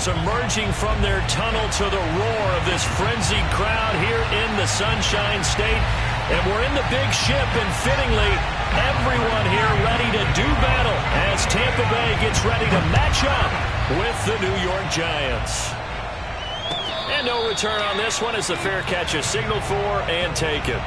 Buffalo's emerging from their tunnel to the roar of this frenzied crowd here in the Sunshine State. And we're in the big ship, and fittingly, everyone here ready to do battle as Tampa Bay gets ready to match up with the New York Giants. And no return on this one as the fair catch is signaled for and taken.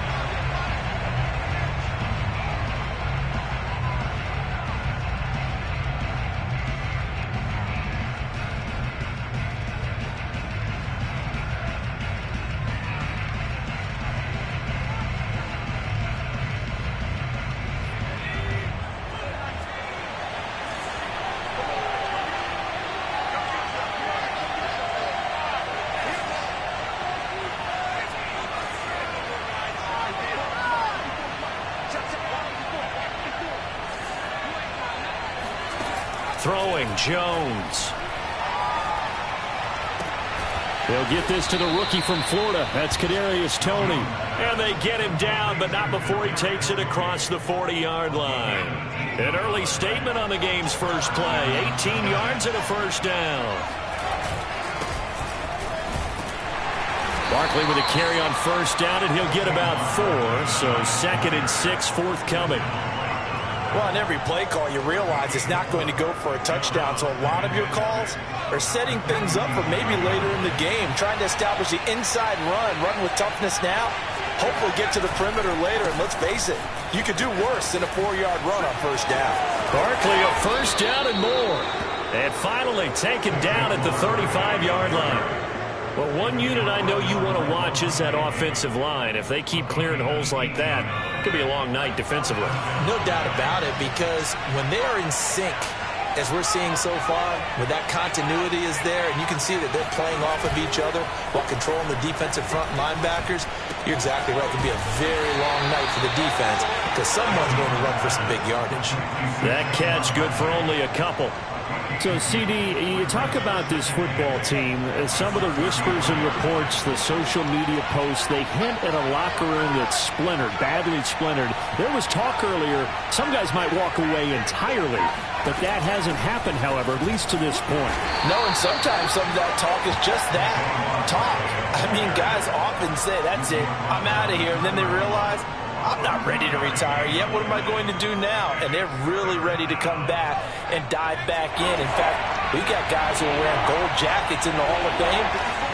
Throwing Jones. They'll get this to the rookie from Florida. That's Kadarius Toney. And they get him down, but not before he takes it across the 40-yard line. An early statement on the game's first play. 18 yards and a first down. Barkley with a carry on first down, and he'll get about 4. So 2nd and 6 forthcoming. Well, on every play call, you realize it's not going to go for a touchdown. So a lot of your calls are setting things up for maybe later in the game, trying to establish the inside run with toughness now, hopefully get to the perimeter later. And let's face it, you could do worse than a 4-yard run on first down. Barkley a first down and more. And finally taken down at the 35-yard line. Well, one unit I know you want to watch is that offensive line. If they keep clearing holes like that, it could be a long night defensively. No doubt about it, because when they are in sync, as we're seeing so far, when that continuity is there, and you can see that they're playing off of each other while controlling the defensive front linebackers, you're exactly right. It could be a very long night for the defense because someone's going to run for some big yardage. That catch good for only a couple. So, CD, you talk about this football team, some of the whispers and reports, the social media posts, they hint at a locker room that's splintered, badly splintered. There was talk earlier, some guys might walk away entirely, but that hasn't happened, however, at least to this point. No, and sometimes some of that talk is just that, talk. I mean, guys often say, that's it, I'm out of here, and then they realize, I'm not ready to retire yet. What am I going to do now? And they're really ready to come back and dive back in. In fact, we got guys who are wearing gold jackets in the Hall of Fame.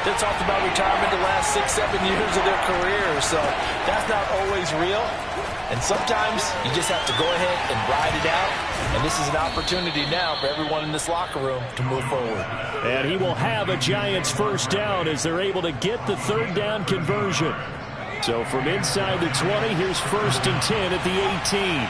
They talked about retirement the last 6-7 years of their career. So that's not always real. And sometimes you just have to go ahead and ride it out. And this is an opportunity now for everyone in this locker room to move forward. And he will have a Giants first down as they're able to get the third down conversion. So from inside the 20, here's 1st and 10 at the 18.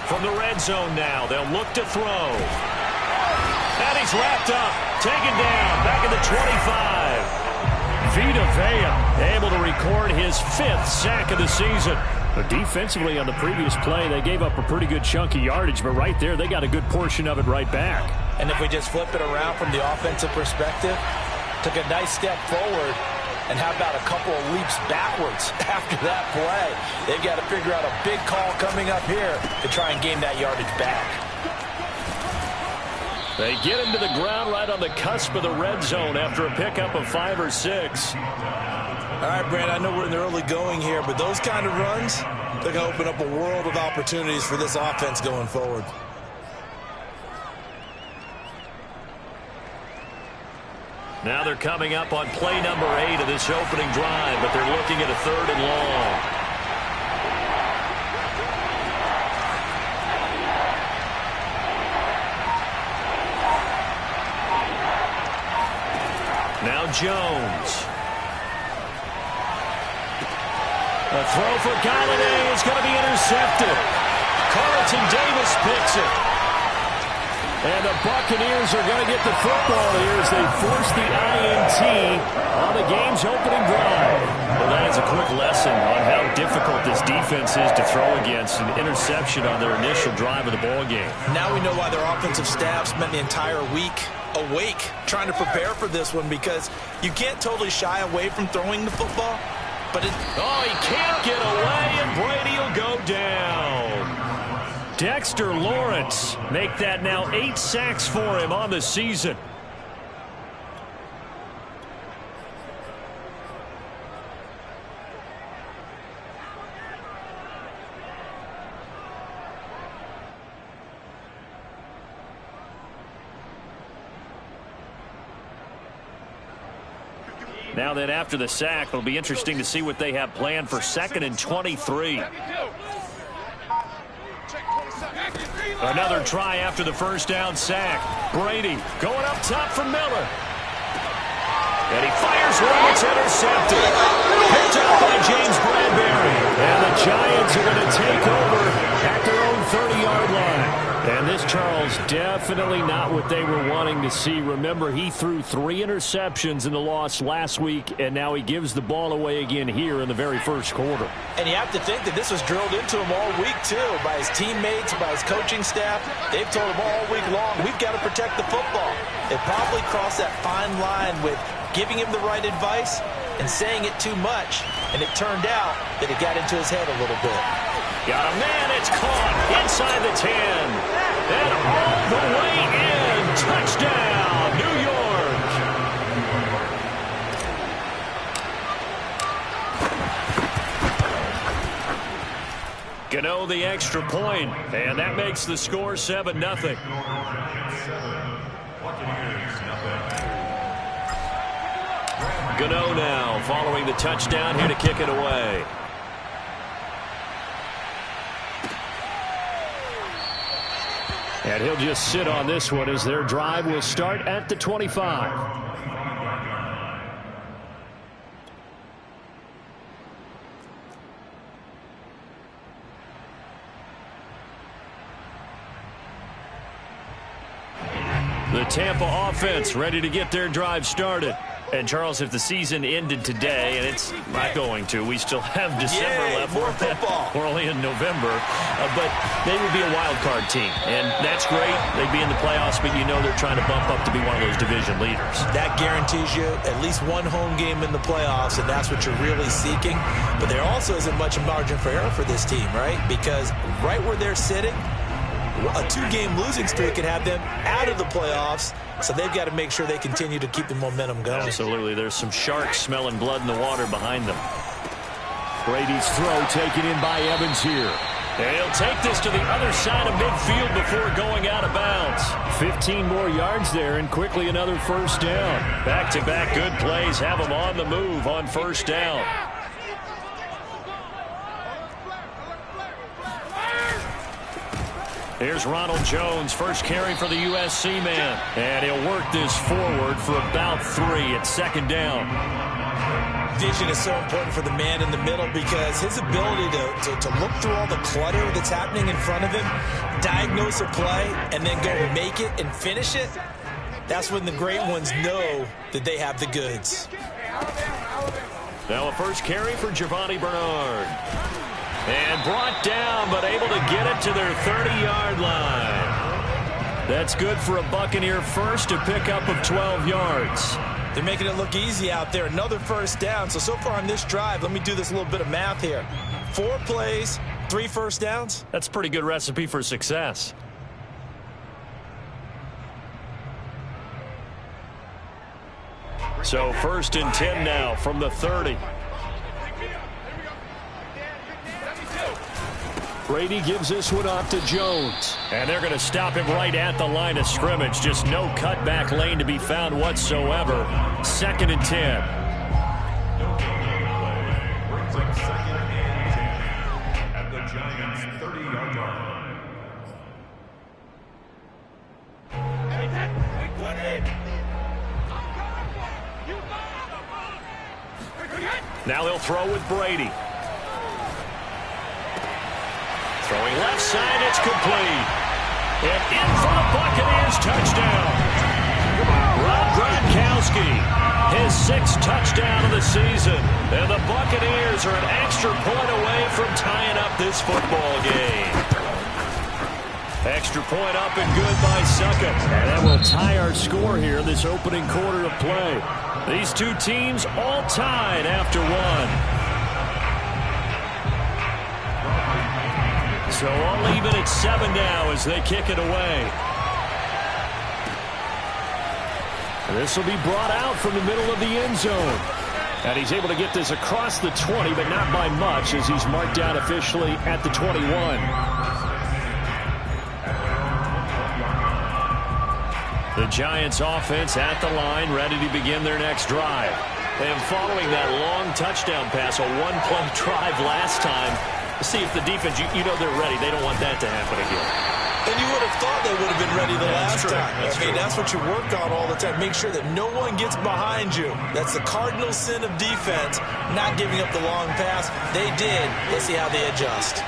From the red zone now, they'll look to throw. And he's wrapped up, taken down, back at the 25. Vita Vea able to record his 5th sack of the season. But defensively on the previous play, they gave up a pretty good chunk of yardage, but right there, they got a good portion of it right back. And if we just flip it around from the offensive perspective, took a nice step forward, and how about a couple of leaps backwards after that play? They've got to figure out a big call coming up here to try and gain that yardage back. They get him to the ground right on the cusp of the red zone after a pickup of 5 or 6. All right, Brand, I know we're in the early going here, but those kind of runs, they're going to open up a world of opportunities for this offense going forward. Now they're coming up on play number 8 of this opening drive, but they're looking at a 3rd and long. Now Jones. A throw for Galladay is going to be intercepted. Carlton Davis picks it. And the Buccaneers are going to get the football here as they force the INT on the game's opening drive. Well, that is a quick lesson on how difficult this defense is to throw against. An interception on their initial drive of the ballgame. Now we know why their offensive staff spent the entire week awake trying to prepare for this one, because you can't totally shy away from throwing the football. But he can't get away, and Brady will go down. Dexter Lawrence. Make that now 8 sacks for him on the season. Now then, after the sack, it'll be interesting to see what they have planned for 2nd and 23. Another try after the first down sack. Brady going up top for Miller. And he fires one. It's intercepted. Picked up by James Bradbury. And the Giants are going to take over at their own 30-yard line. And this, Charles, definitely not what they were wanting to see. Remember, he threw 3 interceptions in the loss last week, and now he gives the ball away again here in the very first quarter. And you have to think that this was drilled into him all week, too, by his teammates, by his coaching staff. They've told him all week long, we've got to protect the football. They probably crossed that fine line with giving him the right advice and saying it too much. And it turned out that it got into his head a little bit. Got a man, it's caught inside the 10. And all the way in. Touchdown, New York. Gano the extra point, and that makes the score 7-0. Gano now following the touchdown here to kick it away. And he'll just sit on this one as their drive will start at the 25. The Tampa offense ready to get their drive started. And, Charles, if the season ended today, and it's not going to, we still have December left. More football. We're only in November. But they would be a wild card team. And that's great. They'd be in the playoffs, but you know they're trying to bump up to be one of those division leaders. That guarantees you at least one home game in the playoffs, and that's what you're really seeking. But there also isn't much margin for error for this team, right? Because right where they're sitting, a 2-game losing streak can have them out of the playoffs, so they've got to make sure they continue to keep the momentum going. Absolutely. There's some sharks smelling blood in the water behind them. Brady's throw taken in by Evans here. And he'll take this to the other side of midfield before going out of bounds. 15 more yards there, and quickly another first down. Back-to-back good plays have them on the move on first down. Here's Ronald Jones, first carry for the USC man. And he'll work this forward for about 3 at 2nd down. Vision is so important for the man in the middle because his ability to look through all the clutter that's happening in front of him, diagnose a play, and then go make it and finish it, that's when the great ones know that they have the goods. Now a first carry for Giovanni Bernard. And brought down, but able to get it to their 30-yard line. That's good for a Buccaneer first, to pick up of 12 yards. They're making it look easy out there. Another first down. So far on this drive, let me do this little bit of math here. 4 plays, 3 first downs. That's a pretty good recipe for success. So 1st and 10 now from the 30. Brady gives this one off to Jones. And they're going to stop him right at the line of scrimmage. Just no cutback lane to be found whatsoever. 2nd and 10. At the Giants' 30-yard line. Now they'll throw with Brady. Throwing left side, it's complete. And in for the Buccaneers, touchdown. Rob Gronkowski, his 6th touchdown of the season. And the Buccaneers are an extra point away from tying up this football game. Extra point up and good by Suckup. And that will tie our score here in this opening quarter of play. These two teams all tied after 1. So all even at 7 now as they kick it away. This will be brought out from the middle of the end zone. And he's able to get this across the 20, but not by much as he's marked down officially at the 21. The Giants offense at the line, ready to begin their next drive. And following that long touchdown pass, a one-play drive last time, see if the defense, you know they're ready. They don't want that to happen again. And you would have thought they would have been ready the last time. That's what you work on all the time. Make sure that no one gets behind you. That's the cardinal sin of defense, not giving up the long pass. They did. Let's see how they adjust.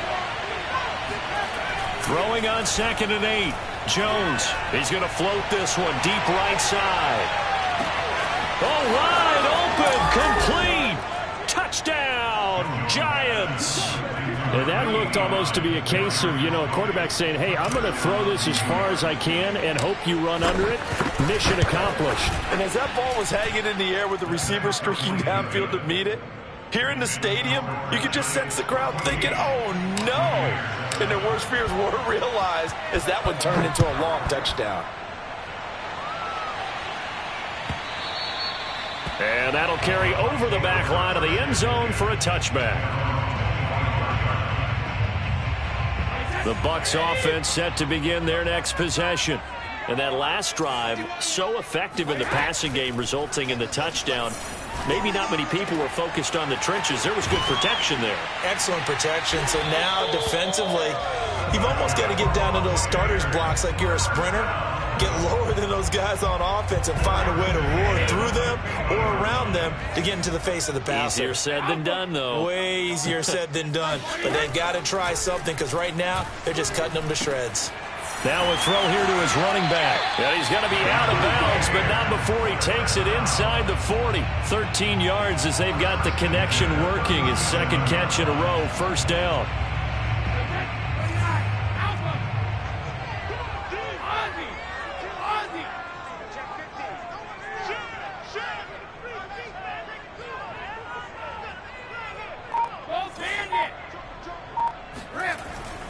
Throwing on 2nd and 8. Jones, he's going to float this one deep right side. Oh, wide open, complete. Touchdown, Giants. And that looked almost to be a case of, a quarterback saying, hey, I'm going to throw this as far as I can and hope you run under it. Mission accomplished. And as that ball was hanging in the air with the receiver streaking downfield to meet it, here in the stadium, you could just sense the crowd thinking, oh, no. And their worst fears were realized as that one turned into a long touchdown. And that'll carry over the back line of the end zone for a touchback. The Bucs offense set to begin their next possession. And that last drive, so effective in the passing game, resulting in the touchdown. Maybe not many people were focused on the trenches. There was good protection there. Excellent protection. So now defensively, you've almost got to get down to those starters blocks like you're a sprinter. Get lower than those guys on offense and find a way to roar through them or around them to get into the face of the passer. Easier said than done, though. Way easier said than done. But they've got to try something because right now they're just cutting them to shreds. Now a throw here to his running back. And he's going to be out of bounds, but not before he takes it inside the 40. 13 yards as they've got the connection working. His second catch in a row, first down.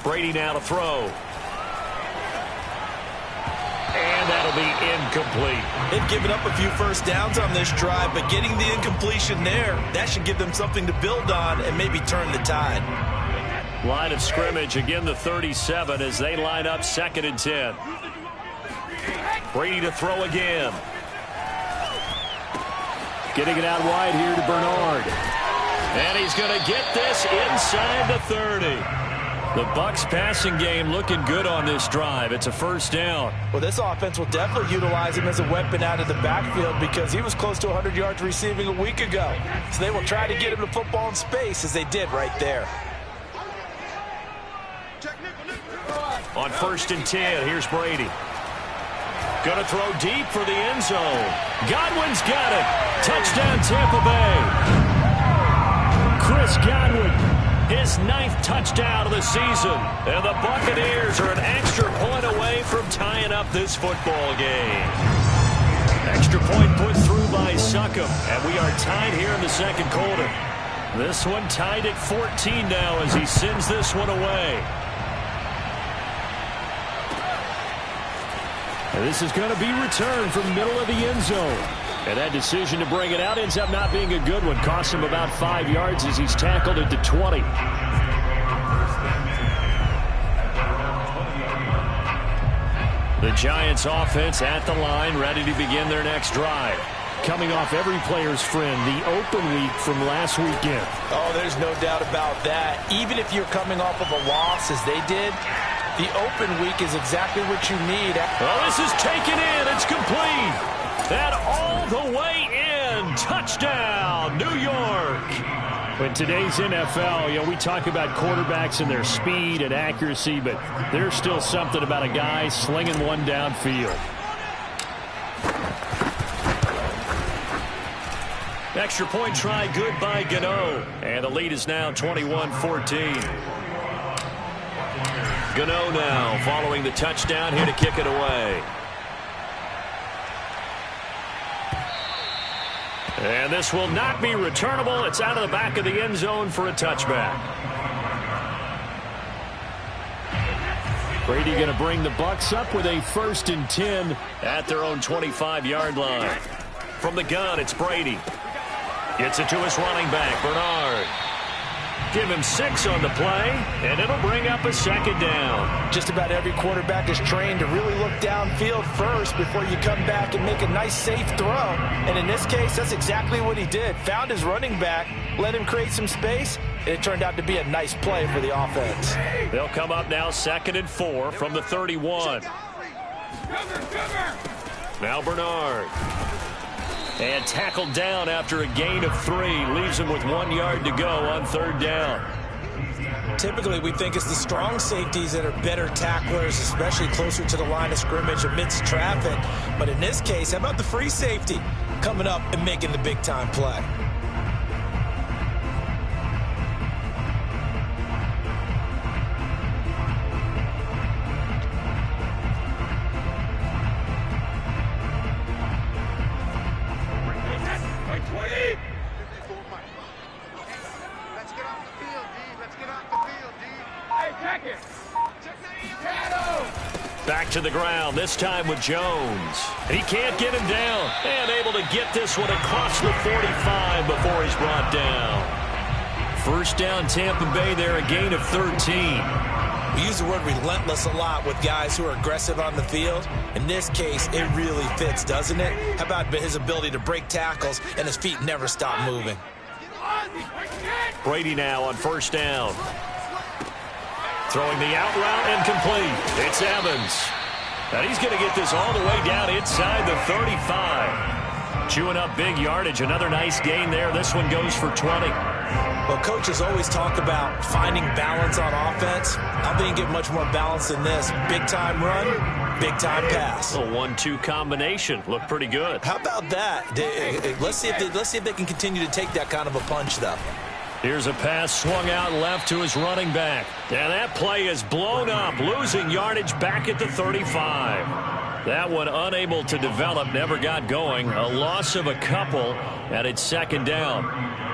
Brady now to throw. And that'll be incomplete. They've given up a few first downs on this drive, but getting the incompletion there, that should give them something to build on and maybe turn the tide. Line of scrimmage, again the 37 as they line up 2nd and 10. Brady to throw again. Getting it out wide here to Bernard. And he's going to get this inside the 30. The Bucs passing game looking good on this drive. It's a first down. Well, this offense will definitely utilize him as a weapon out of the backfield because he was close to 100 yards receiving a week ago. So they will try to get him the football in space as they did right there. On 1st and 10, here's Brady. Going to throw deep for the end zone. Godwin's got it. Touchdown, Tampa Bay. Chris Godwin, his 9th touchdown of the season. And the Buccaneers are an extra point away from tying up this football game. Extra point put through by Succop. And we are tied here in the second quarter. This one tied at 14 now as he sends this one away. And this is going to be returned from the middle of the end zone. And that decision to bring it out ends up not being a good one. Costs him about 5 yards as he's tackled at the 20. The Giants offense at the line, ready to begin their next drive. Coming off every player's friend, the open week from last weekend. Oh, there's no doubt about that. Even if you're coming off of a loss as they did, the open week is exactly what you need. Well, this is taken in. It's complete. And all the way in. Touchdown, New York. In today's NFL, we talk about quarterbacks and their speed and accuracy, but there's still something about a guy slinging one downfield. Extra point try good by Gano. And the lead is now 21-14. Gano now following the touchdown here to kick it away. And this will not be returnable. It's out of the back of the end zone for a touchback. Brady going to bring the Bucs up with a 1st and 10 at their own 25-yard line. From the gun, it's Brady. Gets it to his running back, Bernard. Give him 6 on the play, and it'll bring up a 2nd down. Just about every quarterback is trained to really look downfield first before you come back and make a nice, safe throw. And in this case, that's exactly what he did. Found his running back, let him create some space, and it turned out to be a nice play for the offense. They'll come up now 2nd and 4 from the 31. Now Bernard. And tackled down after a gain of 3. Leaves him with 1 yard to go on 3rd down. Typically, we think it's the strong safeties that are better tacklers, especially closer to the line of scrimmage amidst traffic. But in this case, how about the free safety coming up and making the big-time play? Back to the ground, this time with Jones. He can't get him down, and able to get this one across the 45 before he's brought down. 1st down, Tampa Bay there, a gain of 13. We use the word relentless a lot with guys who are aggressive on the field. In this case, it really fits, doesn't it? How about his ability to break tackles and his feet never stop moving? Brady now on 1st down. Throwing the out route and complete. It's Evans. And he's going to get this all the way down inside the 35. Chewing up big yardage. Another nice gain there. This one goes for 20. Well, coaches always talk about finding balance on offense. I think you get much more balance than this. Big-time run, big-time pass. A 1-2 combination. Looked pretty good. How about that? Let's see if they can continue to take that kind of a punch, though. Here's a pass swung out left to his running back. And that play is blown up, losing yardage back at the 35. That one unable to develop, never got going. A loss of a couple, and it's 2nd down.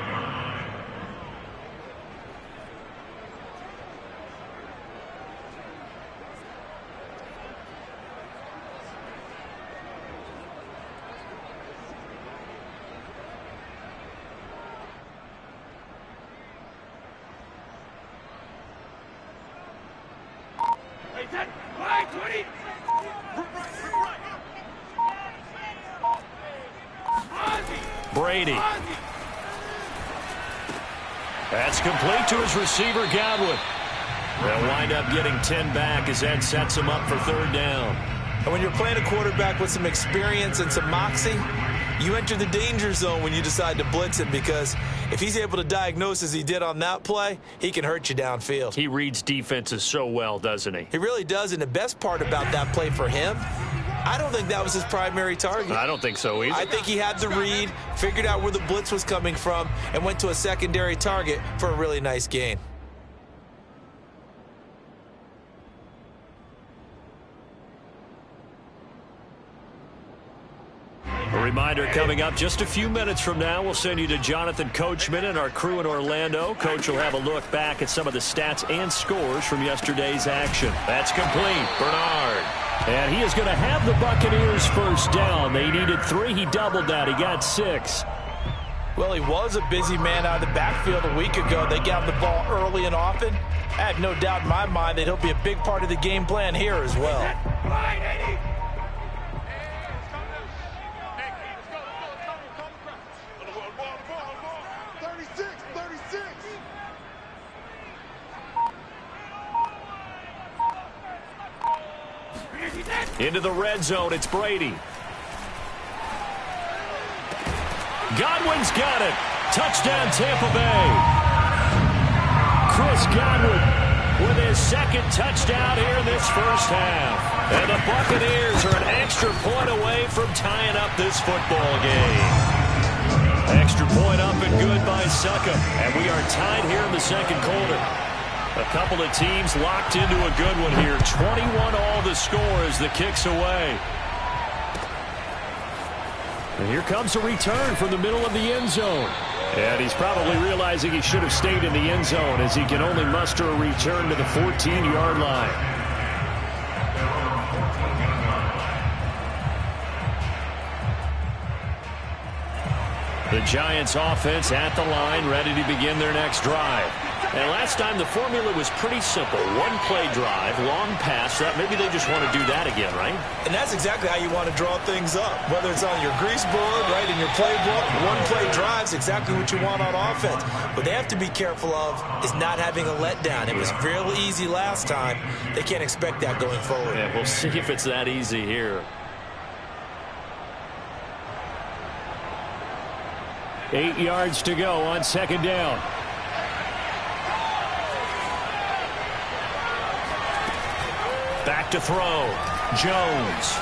Brady. That's complete to his receiver, Godwin. They'll wind up getting 10 back as that sets him up for 3rd down. And when you're playing a quarterback with some experience and some moxie, you enter the danger zone when you decide to blitz him, because if he's able to diagnose as he did on that play, he can hurt you downfield. He reads defenses so well, doesn't he? He really does, and the best part about that play for him, I don't think that was his primary target. I don't think so either. I think he had the read, figured out where the blitz was coming from, and went to a secondary target for a really nice gain. A reminder coming up just a few minutes from now, we'll send you to Jonathan Coachman and our crew in Orlando. Coach will have a look back at some of the stats and scores from yesterday's action. That's complete. Bernard. And he is going to have the Buccaneers 1st down. They needed 3. He doubled that. He got 6. Well, he was a busy man out of the backfield a week ago. They got him the ball early and often. I have no doubt in my mind that he'll be a big part of the game plan here as well. Into the red zone, it's Brady. Godwin's got it. Touchdown, Tampa Bay. Chris Godwin with his 2nd touchdown here in this 1st half. And the Buccaneers are an extra point away from tying up this football game. Extra point up and good by Succop. And we are tied here in the 2nd quarter. A couple of teams locked into a good one here. 21 all the score as the kick's away. And here comes a return from the middle of the end zone. And he's probably realizing he should have stayed in the end zone as he can only muster a return to the 14-yard line. The Giants offense at the line, ready to begin their next drive. And last time the formula was pretty simple. One-play drive, long pass. Maybe they just want to do that again, right? And that's exactly how you want to draw things up. Whether it's on your grease board, right, in your playbook, one-play drive's exactly what you want on offense. What they have to be careful of is not having a letdown. It was real easy last time. They can't expect that going forward. Yeah, we'll see if it's that easy here. 8 yards to go on second down. Back to throw. Jones.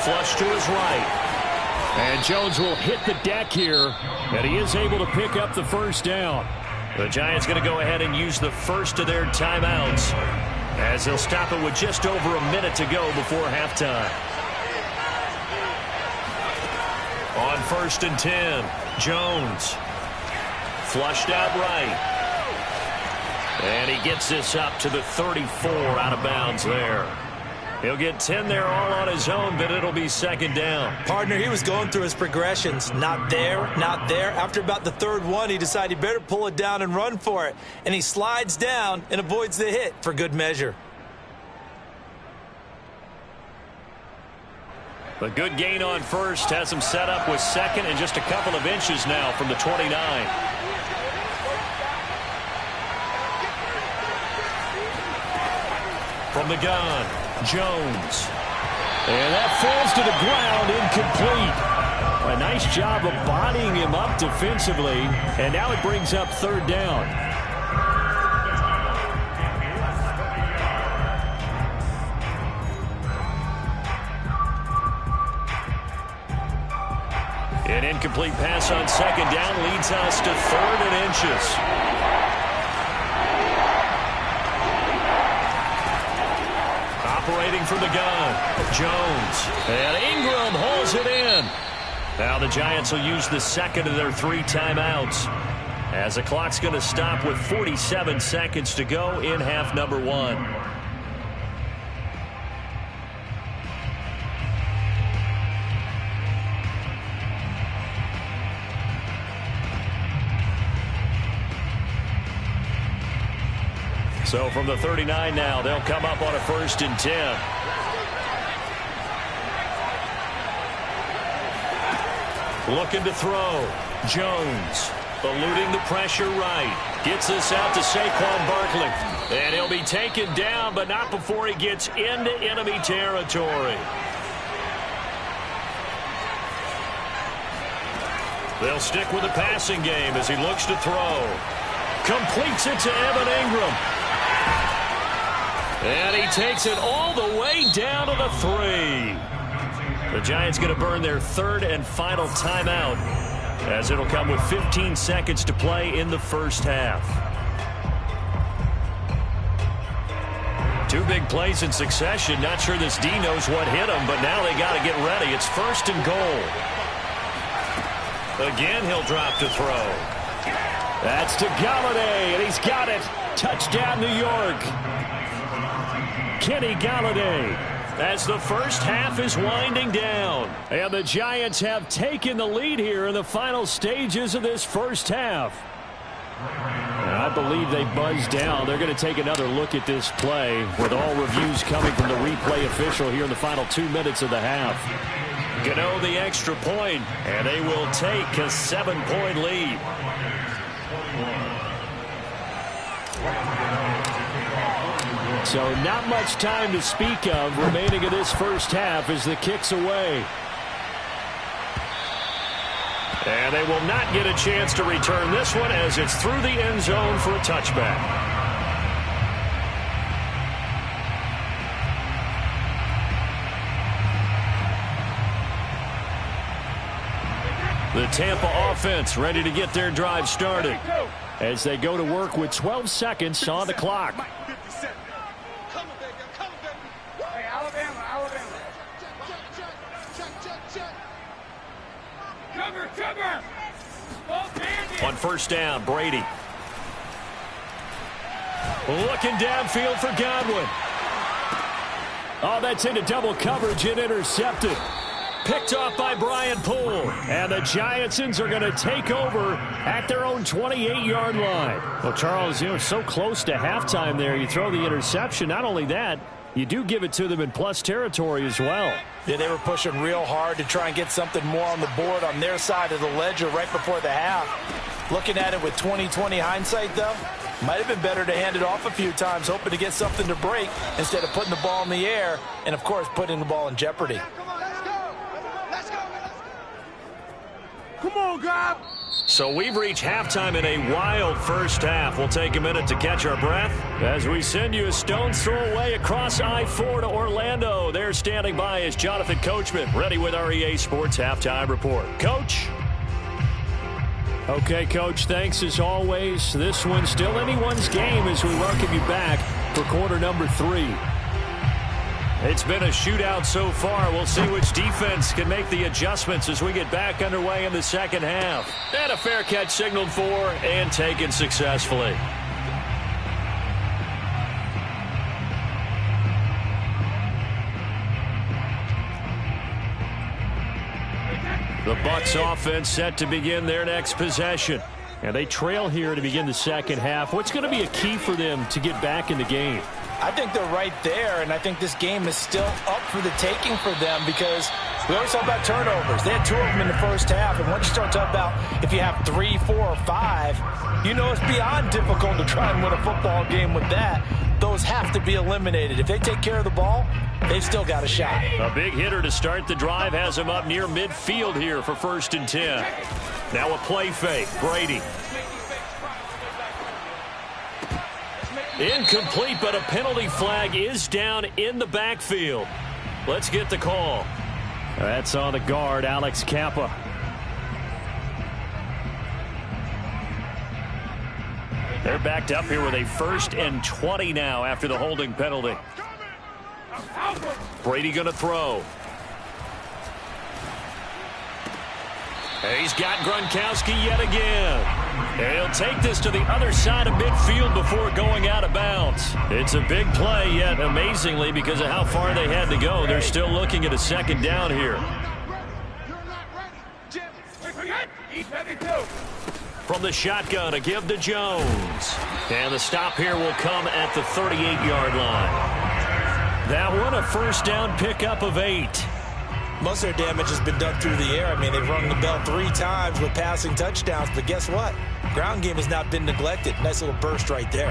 Flush to his right. And Jones will hit the deck here. And he is able to pick up the first down. The Giants going to go ahead and use the first of their timeouts, as they'll stop it with just over a minute to go before halftime. On 1st and 10, Jones. Flushed out right. And he gets this up to the 34, out of bounds there. He'll get 10 there all on his own, but it'll be second down. Partner, he was going through his progressions. Not there, not there. After about the third one, he decided he better pull it down and run for it. And he slides down and avoids the hit for good measure. A good gain on first has him set up with second and just a couple of inches now from the 29. From the gun, Jones. And that falls to the ground, incomplete. A nice job of bodying him up defensively. And now it brings up third down. An incomplete pass on second down leads us to 3rd and inches. Operating from the gun, Jones. And Ingram hauls it in. Now the Giants will use the second of their 3 timeouts, as the clock's going to stop with 47 seconds to go in half number 1. So from the 39 now, they'll come up on a 1st and 10. Looking to throw. Jones eluding the pressure right. Gets this out to Saquon Barkley. And he'll be taken down, but not before he gets into enemy territory. They'll stick with the passing game as he looks to throw. Completes it to Evan Ingram. And he takes it all the way down to the 3. The Giants going to burn their 3rd and final timeout, as it'll come with 15 seconds to play in the first half. 2 big plays in succession. Not sure this D knows what hit him, but now they got to get ready. It's 1st and goal. Again, he'll drop to throw. That's to Galladay, and he's got it. Touchdown, New York. Kenny Galladay, as the first half is winding down. And the Giants have taken the lead here in the final stages of this first half. And I believe they buzzed down. They're going to take another look at this play, with all reviews coming from the replay official here in the final 2 minutes of the half. Gano the extra point, and they will take a 7-point lead. So not much time to speak of remaining in this first half as the kick's away. And they will not get a chance to return this one, as it's through the end zone for a touchback. The Tampa offense ready to get their drive started, as they go to work with 12 seconds on the clock. On 1st down, Brady. Looking downfield for Godwin. Oh, that's into double coverage and intercepted. Picked off by Brian Poole. And the Giantsons are going to take over at their own 28-yard line. Well, Charles, so close to halftime there. You throw the interception. Not only that, you do give it to them in plus territory as well. Yeah, they were pushing real hard to try and get something more on the board on their side of the ledger right before the half. Looking at it with 20/20 hindsight, though, might have been better to hand it off a few times, hoping to get something to break instead of putting the ball in the air and, of course, putting the ball in jeopardy. Come on, guys. So we've reached halftime in a wild first half. We'll take a minute to catch our breath as we send you a stone's throw away across I-4 to Orlando. There standing by is Jonathan Coachman, ready with our EA Sports Halftime Report. Coach? Okay, Coach, thanks as always. This one's still anyone's game as we welcome you back for quarter number 3. It's been a shootout so far. We'll see which defense can make the adjustments as we get back underway in the second half. And a fair catch signaled for and taken successfully. The Bucs offense set to begin their next possession. And they trail here to begin the second half. What's going to be a key for them to get back in the game? I think they're right there, and I think this game is still up for the taking for them because we always talk about turnovers. They had 2 of them in the first half, and once you start talking about if you have 3, 4, or 5, you know it's beyond difficult to try and win a football game with that. Those have to be eliminated. If they take care of the ball, they've still got a shot. A big hitter to start the drive has him up near midfield here for 1st and 10. Now a play fake. Brady. Incomplete, but a penalty flag is down in the backfield. Let's get the call. That's on the guard, Alex Kappa. They're backed up here with a 1st and 20 now after the holding penalty. Brady going to throw. He's got Gronkowski yet again. And he'll take this to the other side of midfield before going out of bounds. It's a big play, yet amazingly, because of how far they had to go, they're still looking at a 2nd down here. From the shotgun, a give to Jones. And the stop here will come at the 38-yard line. That one, a 1st down pickup of 8. Most of their damage has been done through the air. I mean, they've rung the bell 3 times with passing touchdowns, but guess what? Ground game has not been neglected. Nice little burst right there.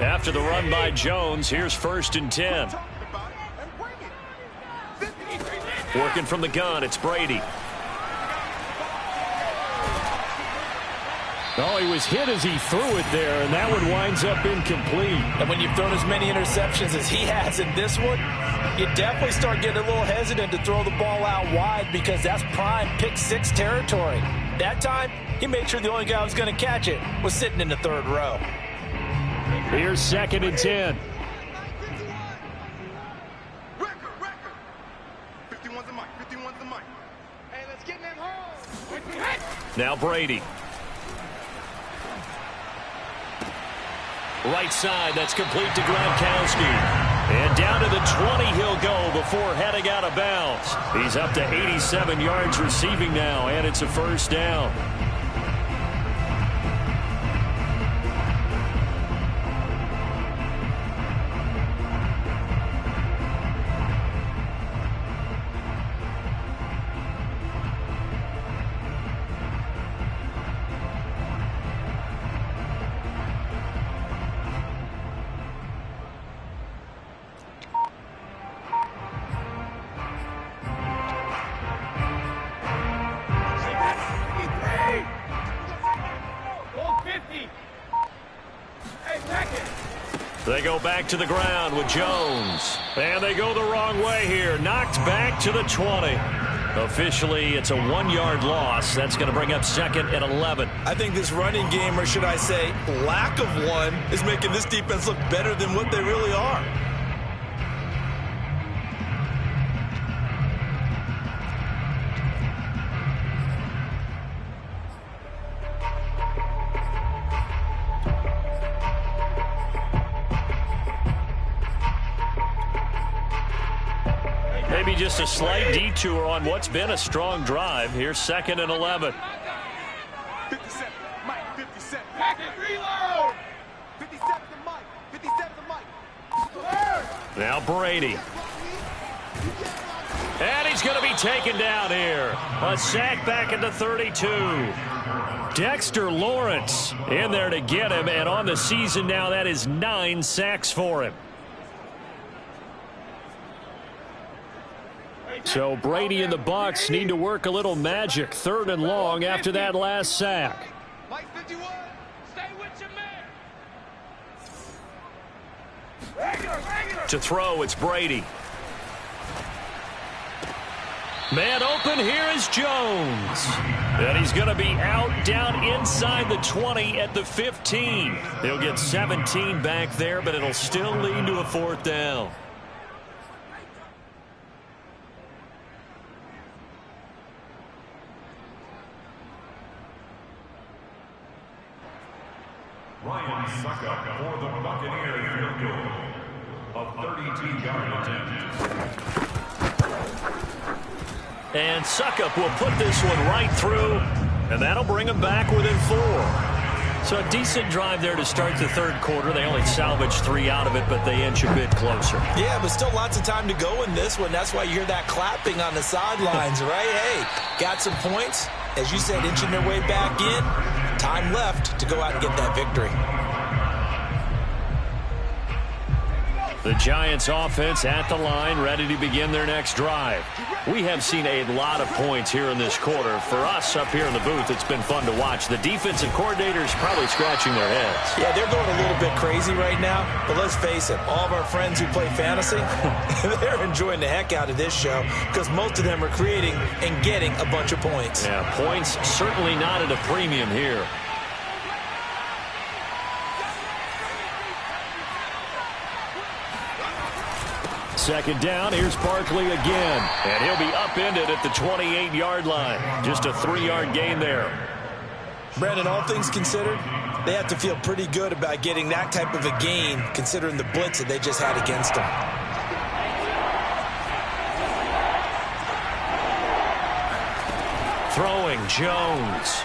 After the run by Jones, here's 1st and 10. Working from the gun, it's Brady. Oh, he was hit as he threw it there, and that one winds up incomplete. And when you've thrown as many interceptions as he has in this one, you definitely start getting a little hesitant to throw the ball out wide because that's prime pick 6 territory. That time, he made sure the only guy who was going to catch it was sitting in the 3rd row. Here's 2nd and 10. Now Brady. Right side, that's complete to Gronkowski. And down to the 20 he'll go before heading out of bounds. He's up to 87 yards receiving now, and it's a 1st down. They go back to the ground with Jones. And they go the wrong way here. Knocked back to the 20. Officially, it's a 1-yard loss. That's going to bring up 2nd and 11. I think this running game, or should I say lack of one, is making this defense look better than what they really are. Maybe just a slight detour on what's been a strong drive. Here's 2nd and 11. 57, Mike, 57. Package reload. 57 to Mike, 57 to Mike. Now Brady. And he's going to be taken down here. A sack back at the 32. Dexter Lawrence in there to get him. And on the season now, that is 9 sacks for him. So Brady and the Bucs need to work a little magic. 3rd and long after that last sack. Mike 51, stay with your man. To throw, it's Brady. Man open, here is Jones. And he's going to be out down inside the 20 at the 15. They'll get 17 back there, but it'll still lead to a 4th down. Ryan Suckup for the Buccaneers field goal of 32-yard attempt. And Suckup will put this one right through, and that'll bring him back within 4. So a decent drive there to start the 3rd quarter. They only salvaged 3 out of it, but they inch a bit closer. Yeah, but still lots of time to go in this one. That's why you hear that clapping on the sidelines, right? Hey, got some points. As you said, inching their way back in. Time left to go out and get that victory. The Giants offense at the line, ready to begin their next drive. We have seen a lot of points here in this quarter. For us up here in the booth, it's been fun to watch. The defensive coordinators probably scratching their heads. Yeah, they're going a little bit crazy right now. But let's face it, all of our friends who play fantasy, they're enjoying the heck out of this show because most of them are creating and getting a bunch of points. Yeah, points certainly not at a premium here. Second down, here's Barkley again. And he'll be upended at the 28-yard line. Just a 3-yard gain there. Brandon, all things considered, they have to feel pretty good about getting that type of a gain considering the blitz that they just had against them. Throwing, Jones.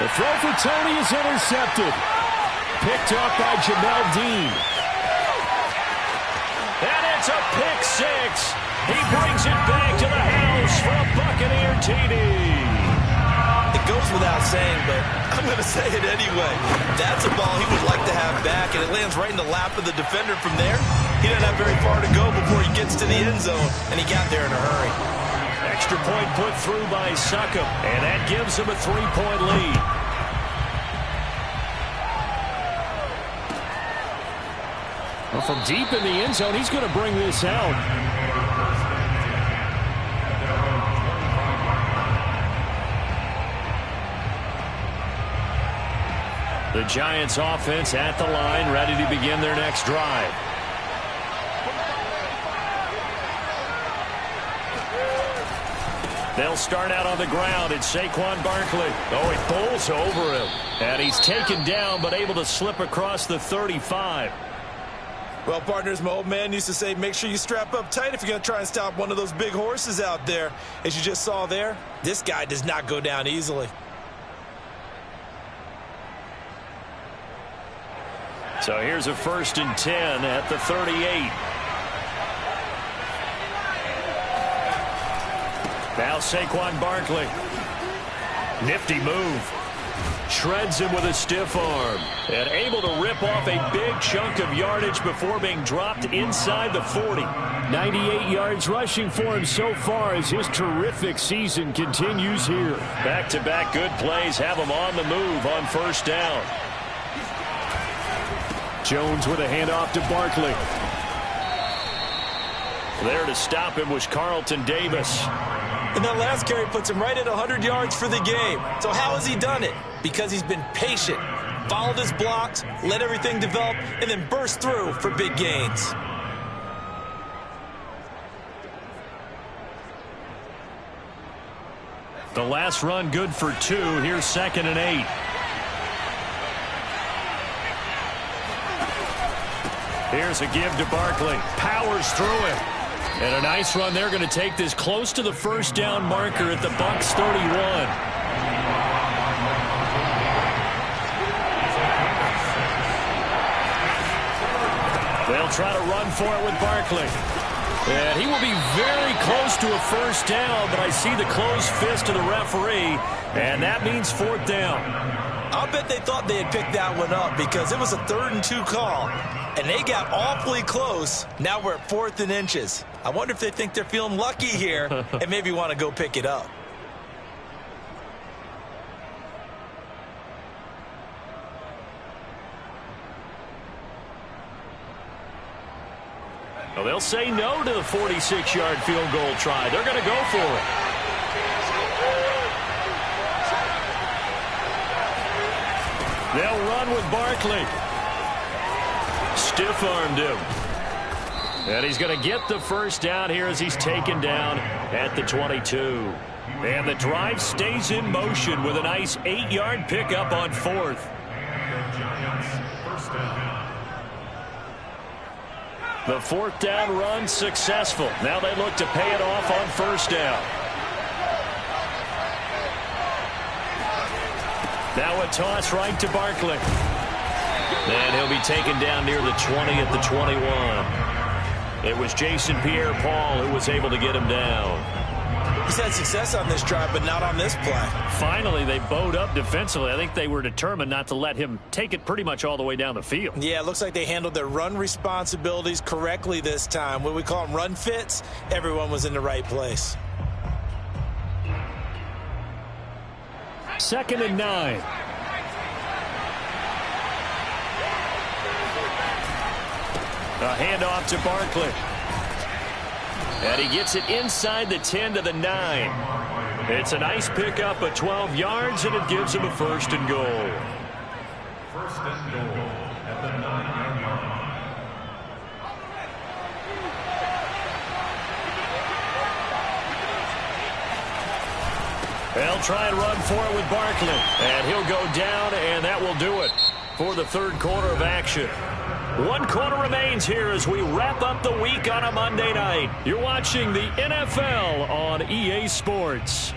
The throw for Tony is intercepted. Picked off by Jamel Dean. And it's a pick 6. He brings it back to the house for a Buccaneer TD. It goes without saying, but I'm going to say it anyway. That's a ball he would like to have back, and it lands right in the lap of the defender from there. He doesn't have very far to go before he gets to the end zone, and he got there in a hurry. Extra point put through by Suckup, and that gives him a 3-point lead. Well, from deep in the end zone, he's going to bring this out. The Giants offense at the line, ready to begin their next drive. They'll start out on the ground. It's Saquon Barkley. Oh, he bowls over him. And he's taken down, but able to slip across the 35. Well, partners, my old man used to say, make sure you strap up tight if you're going to try and stop one of those big horses out there. As you just saw there, this guy does not go down easily. So here's a 1st and 10 at the 38. Now Saquon Barkley. Nifty move. Shreds him with a stiff arm. And able to rip off a big chunk of yardage before being dropped inside the 40. 98 yards rushing for him so far as his terrific season continues here. Back-to-back good plays have him on the move on 1st down. Jones with a handoff to Barkley. There to stop him was Carlton Davis. And that last carry puts him right at 100 yards for the game. So how has he done it? Because he's been patient, followed his blocks, let everything develop, and then burst through for big gains. The last run good for 2. Here's 2nd and 8. Here's a give to Barkley. Powers through it. And a nice run. They're going to take this close to the first down marker at the Bucs 31. They'll try to run for it with Barkley. And he will be very close to a first down, but I see the closed fist of the referee, and that means fourth down. I'll bet they thought they had picked that one up because it was a 3rd and 2 call, and they got awfully close. Now we're at 4th and inches. I wonder if they think they're feeling lucky here and maybe want to go pick it up. Well, they'll say no to the 46-yard field goal try. They're going to go for it. They'll run with Barkley. Stiff-armed him. And he's going to get the first down here as he's taken down at the 22. And the drive stays in motion with a nice 8-yard pickup on 4th. The 4th down run successful. Now they look to pay it off on first down. Now a toss right to Barkley. And he'll be taken down near the 20 at the 21. It was Jason Pierre-Paul who was able to get him down. He's had success on this drive, but not on this play. Finally, they bowed up defensively. I think they were determined not to let him take it pretty much all the way down the field. Yeah, it looks like they handled their run responsibilities correctly this time. What we call them run fits, everyone was in the right place. 2nd and 9. A handoff to Barkley. And he gets it inside the 10 to the 9. It's a nice pickup of 12 yards, and it gives him a 1st and goal. 1st and goal at the 9-yard line. They'll try and run for it with Barkley. And he'll go down, and that will do it for the 3rd quarter of action. 1 quarter remains here as we wrap up the week on a Monday night. You're watching the NFL on EA Sports.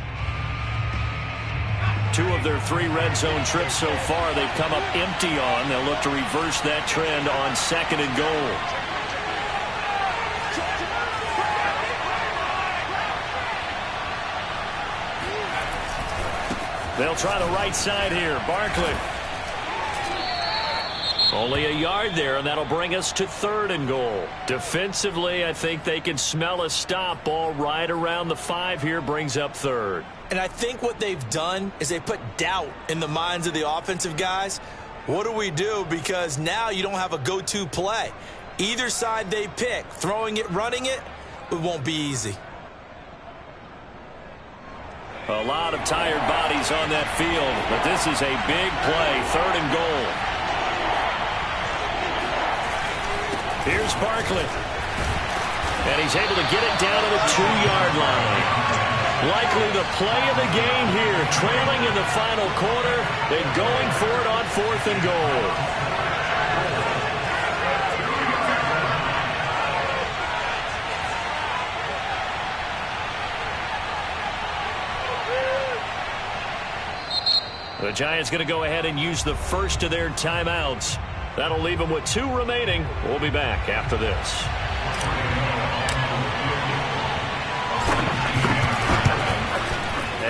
2 of their 3 red zone trips so far they've come up empty on. They'll look to reverse that trend on 2nd and goal. They'll try the right side here. Barkley. Only a yard there, and that'll bring us to 3rd and goal. Defensively, I think they can smell a stop. Ball right around the 5 here brings up 3rd. And I think what they've done is they put doubt in the minds of the offensive guys. What do we do? Because now you don't have a go-to play. Either side they pick, throwing it, running it, it won't be easy. A lot of tired bodies on that field, but this is a big play. 3rd and goal. Here's Barkley. And he's able to get it down to the 2-yard line. Likely the play of the game here. Trailing in the final quarter and going for it on 4th and goal. The Giants going to go ahead and use the first of their timeouts. That'll leave them with 2 remaining. We'll be back after this.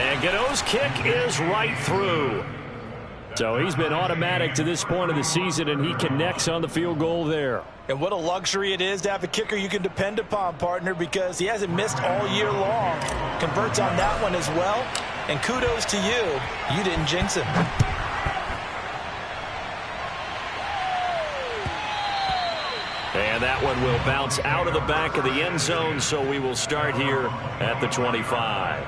And Gano's kick is right through. So he's been automatic to this point of the season, and he connects on the field goal there. And what a luxury it is to have a kicker you can depend upon, partner, because he hasn't missed all year long. Converts on that one as well. And kudos to you. You didn't jinx him. And that one will bounce out of the back of the end zone, so we will start here at the 25.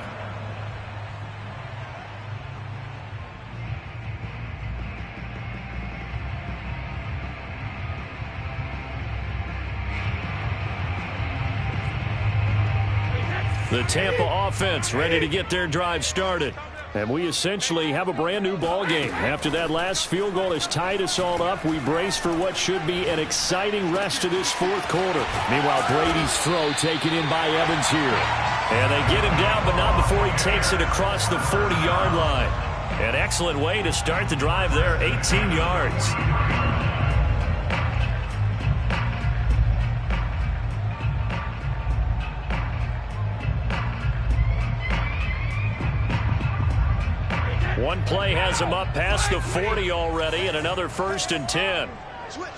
The Tampa offense ready to get their drive started. And we essentially have a brand new ball game. After that last field goal has tied us all up, we brace for what should be an exciting rest of this fourth quarter. Meanwhile, Brady's throw taken in by Evans here. And they get him down, but not before he takes it across the 40-yard line. An excellent way to start the drive there, 18 yards. One play has him up past the 40 already, and another 1st and 10. Switch.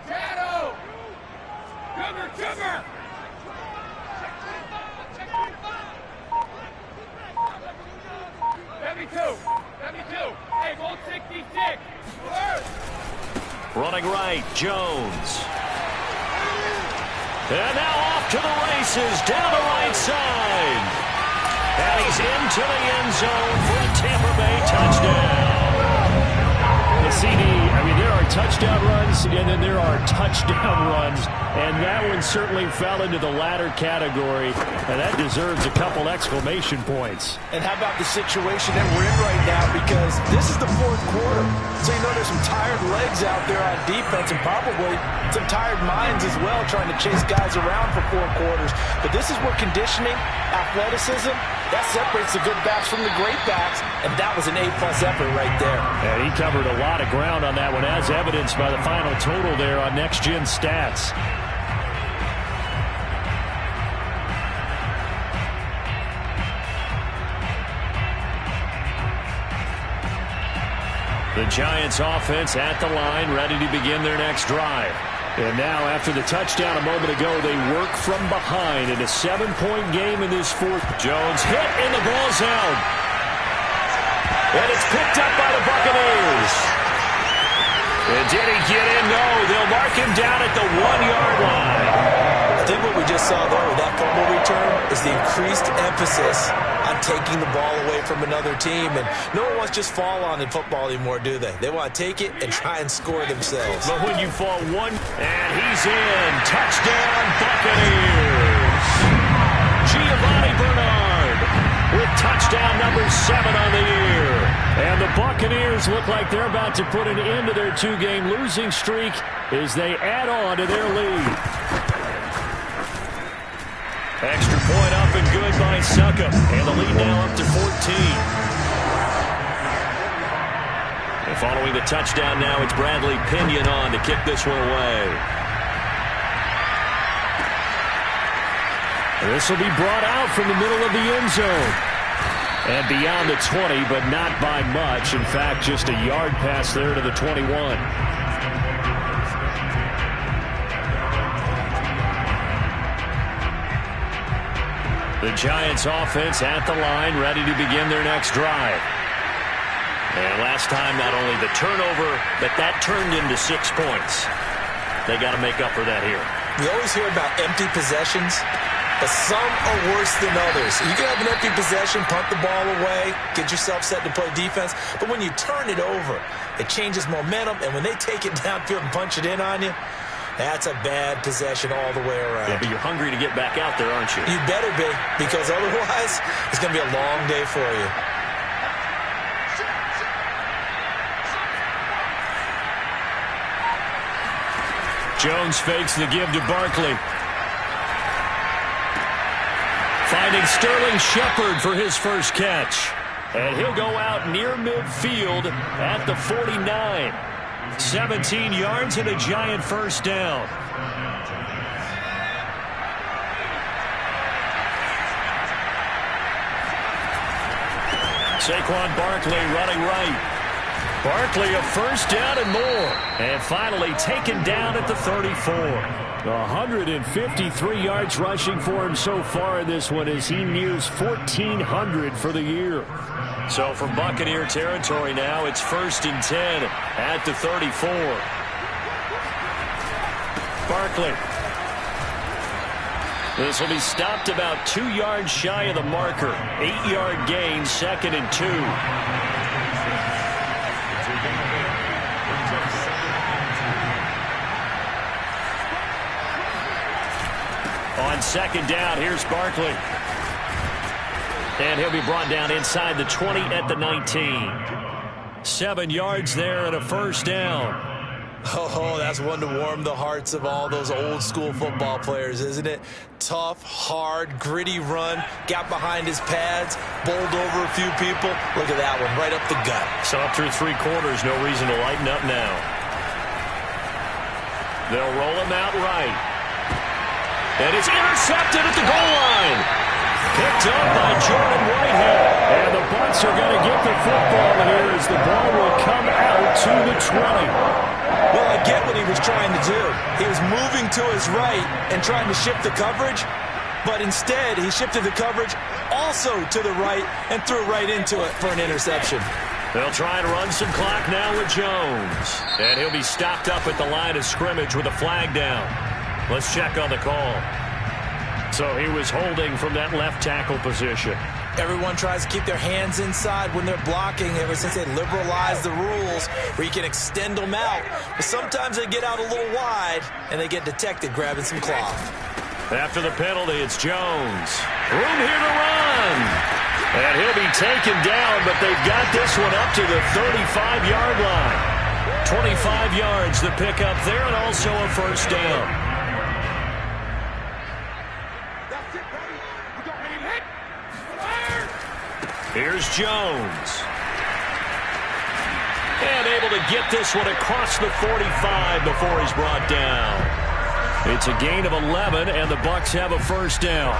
Shadow. Cover. Heavy two. Hey, 166. Running right, Jones. And now off to the races, down the right side. And he's into the end zone for a Tampa Bay touchdown. The CD, there are touchdown runs, and then there are touchdown runs. And that one certainly fell into the latter category, and that deserves a couple exclamation points. And how about the situation that we're in right now? Because this is the fourth quarter. So there's some tired legs out there on defense and probably some tired minds as well trying to chase guys around for 4 quarters. But this is where conditioning, athleticism, that separates the good backs from the great backs. And that was an A-plus effort right there. And he covered a lot of ground on that one, as evidenced by the final total there on Next Gen Stats. The Giants offense at the line, ready to begin their next drive. And now, after the touchdown a moment ago, they work from behind in a 7-point game in this fourth. Jones hit, and the ball's out. And it's picked up by the Buccaneers. And did he get in? No, they'll mark him down at the 1-yard line. I think what we just saw there with that fumble return is the increased emphasis on taking the ball away from another team. And no one wants to just fall on in football anymore, do they? They want to take it and try and score themselves. But when you fall one, and he's in. Touchdown, Buccaneers. Giovanni Bernard with touchdown number 7 on the year. And the Buccaneers look like they're about to put an end to their 2-game losing streak as they add on to their lead. Extra point up and good by Suckup. And the lead now up to 14. And following the touchdown now, it's Bradley Pinion on to kick this one away. This will be brought out from the middle of the end zone. And beyond the 20, but not by much. In fact, just a yard pass there to the 21. The Giants offense at the line, ready to begin their next drive. And last time, not only the turnover, but that turned into 6 points. They got to make up for that here. We always hear about empty possessions, but some are worse than others. You can have an empty possession, punt the ball away, get yourself set to play defense, but when you turn it over, it changes momentum, and when they take it downfield and punch it in on you, that's a bad possession all the way around. Yeah, but you're hungry to get back out there, aren't you? You better be, because otherwise it's going to be a long day for you. Jones fakes the give to Barkley. Finding Sterling Shepard for his first catch. And he'll go out near midfield at the 49. 17 yards and a Giant first down. Saquon Barkley running right. Barkley a first down and more. And finally taken down at the 34. 153 yards rushing for him so far in this one as he nears 1,400 for the year. So from Buccaneer territory now, it's 1st and 10 at the 34. Barkley. This will be stopped about 2 yards shy of the marker. 8-yard gain, 2nd and 2. On 2nd down, here's Barkley. And he'll be brought down inside the 20 at the 19. 7 yards there and a first down. Oh, that's one to warm the hearts of all those old-school football players, isn't it? Tough, hard, gritty run, got behind his pads, bowled over a few people. Look at that one, right up the gut. So up through 3 quarters, no reason to lighten up now. They'll roll him out right. And it's intercepted at the goal line. Picked up by Jordan Whitehead. And the Bucs are going to get the football here as the ball will come out to the 20. Well, I get what he was trying to do. He was moving to his right and trying to shift the coverage, but instead he shifted the coverage also to the right and threw right into it for an interception. They'll try and run some clock now with Jones. And he'll be stopped up at the line of scrimmage with a flag down. Let's check on the call. So he was holding from that left tackle position. Everyone tries to keep their hands inside when they're blocking ever since they liberalized the rules where you can extend them out. But sometimes they get out a little wide and they get detected grabbing some cloth. After the penalty, it's Jones. Room here to run. And he'll be taken down, but they've got this one up to the 35-yard line. 25 yards the pickup there and also a first down. Here's Jones. And able to get this one across the 45 before he's brought down. It's a gain of 11, and the Bucs have a first down.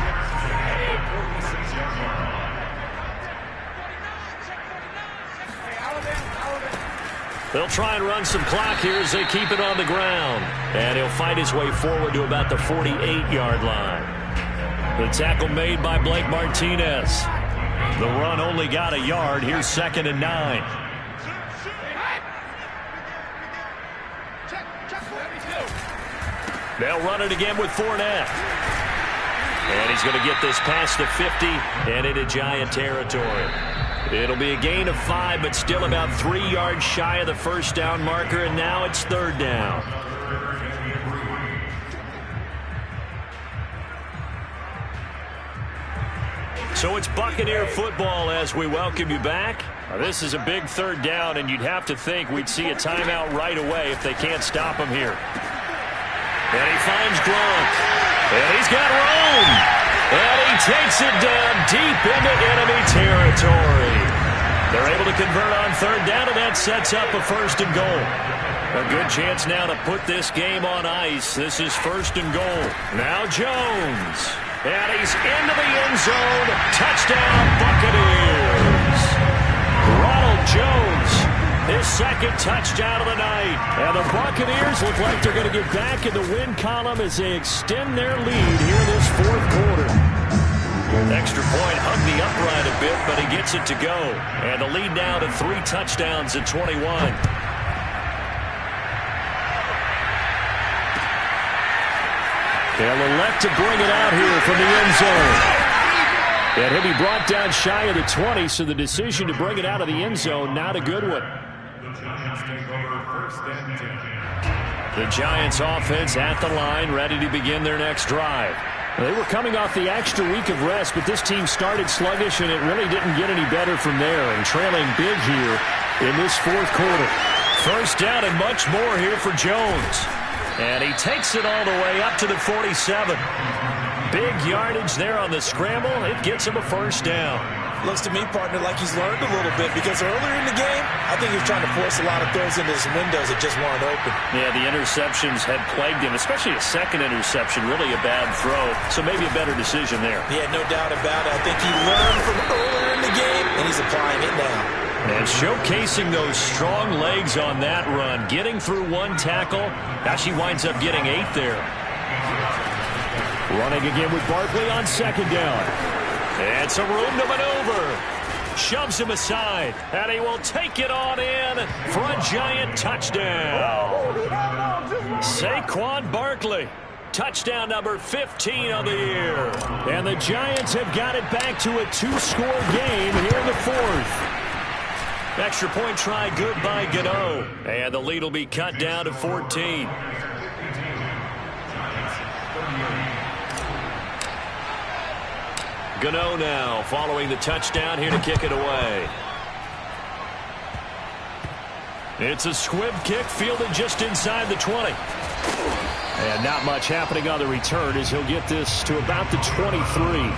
They'll try and run some clock here as they keep it on the ground. And he'll fight his way forward to about the 48-yard line. The tackle made by Blake Martinez. The run only got a yard. Here's 2nd and 9. They'll run it again with Fournette. And he's going to get this past the 50 and into Giant territory. It'll be a gain of 5, but still about 3 yards shy of the first down marker, and now it's 3rd down. So it's Buccaneer football as we welcome you back. This is a big 3rd down, and you'd have to think we'd see a timeout right away if they can't stop him here. And he finds Gronk. And he's got room. And he takes it down deep into enemy territory. They're able to convert on 3rd down, and that sets up a 1st and goal. A good chance now to put this game on ice. This is 1st and goal. Now Jones. And he's into the end zone. Touchdown, Buccaneers. Ronald Jones, his 2nd touchdown of the night. And the Buccaneers look like they're going to get back in the win column as they extend their lead here in this 4th quarter. Extra point hugged the upright a bit, but he gets it to go. And the lead now to 3 touchdowns at 21. They'll elect to bring it out here from the end zone. And he'll be brought down shy of the 20, so the decision to bring it out of the end zone, not a good one. The Giants offense at the line, ready to begin their next drive. They were coming off the extra week of rest, but this team started sluggish, and it really didn't get any better from there, and trailing big here in this 4th quarter. First down and much more here for Jones. And he takes it all the way up to the 47. Big yardage there on the scramble. It gets him a first down. Looks to me, partner, like he's learned a little bit because earlier in the game, I think he was trying to force a lot of throws into his windows that just weren't open. Yeah, the interceptions had plagued him, especially a 2nd interception, really a bad throw. So maybe a better decision there. Yeah, no doubt about it. I think he learned from earlier in the game, and he's applying it now. And showcasing those strong legs on that run, getting through 1 tackle. Now she winds up getting 8 there. Running again with Barkley on 2nd down. And some room to maneuver. Shoves him aside, and he will take it on in for a Giant touchdown. Saquon Barkley. Touchdown number 15 of the year. And the Giants have got it back to a 2-score game here in the 4th. Extra point try good by Gano. And the lead will be cut down to 14. Gano now following the touchdown here to kick it away. It's a squib kick fielded just inside the 20. And not much happening on the return as he'll get this to about the 23.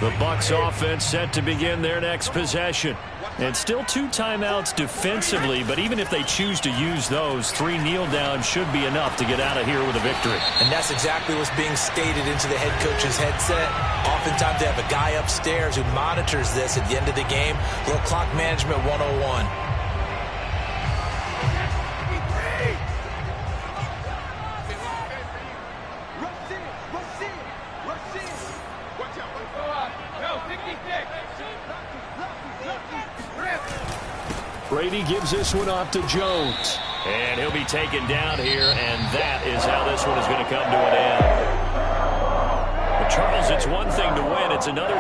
The Bucs offense set to begin their next possession. And still 2 timeouts defensively, but even if they choose to use those, 3 kneel downs should be enough to get out of here with a victory. And that's exactly what's being stated into the head coach's headset. Oftentimes they have a guy upstairs who monitors this at the end of the game. A little clock management 101. Brady gives this one off to Jones. And he'll be taken down here, and that is how this one is going to come to an end. But Charles, it's one thing to win. It's another